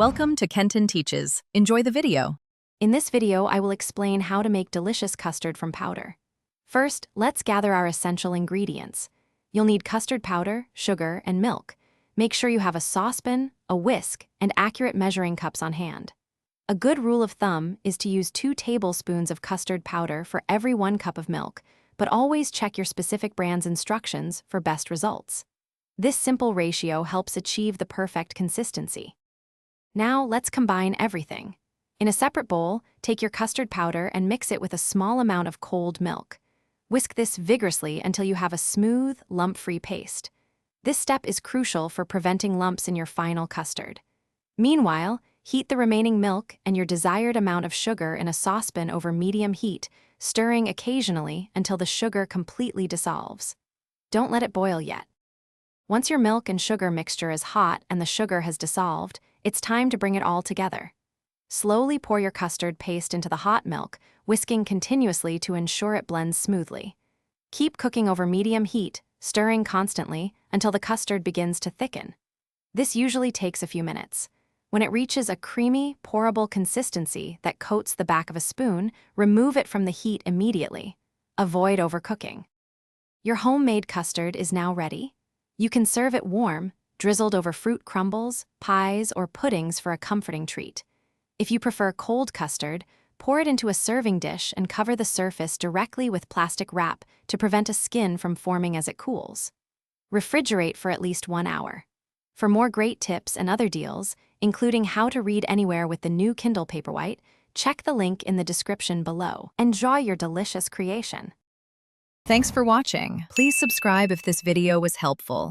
Welcome to Kenton Teaches. Enjoy the video. In this video, I will explain how to make delicious custard from powder. First, let's gather our essential ingredients. You'll need custard powder, sugar, and milk. Make sure you have a saucepan, a whisk, and accurate measuring cups on hand. A good rule of thumb is to use 2 tablespoons of custard powder for every 1 cup of milk, but always check your specific brand's instructions for best results. This simple ratio helps achieve the perfect consistency. Now, let's combine everything. In a separate bowl, take your custard powder and mix it with a small amount of cold milk. Whisk this vigorously until you have a smooth, lump-free paste. This step is crucial for preventing lumps in your final custard. Meanwhile, heat the remaining milk and your desired amount of sugar in a saucepan over medium heat, stirring occasionally until the sugar completely dissolves. Don't let it boil yet. Once your milk and sugar mixture is hot and the sugar has dissolved, it's time to bring it all together. Slowly pour your custard paste into the hot milk, whisking continuously to ensure it blends smoothly. Keep cooking over medium heat, stirring constantly until the custard begins to thicken. This usually takes a few minutes. When it reaches a creamy, pourable consistency that coats the back of a spoon, remove it from the heat immediately. Avoid overcooking. Your homemade custard is now ready. You can serve it warm, drizzled over fruit crumbles, pies, or puddings for a comforting treat. If you prefer cold custard, pour it into a serving dish and cover the surface directly with plastic wrap to prevent a skin from forming as it cools. Refrigerate for at least 1 hour. For more great tips and other deals, including how to read anywhere with the new Kindle Paperwhite, check the link in the description below. Enjoy your delicious creation. Thanks for watching. Please subscribe if this video was helpful.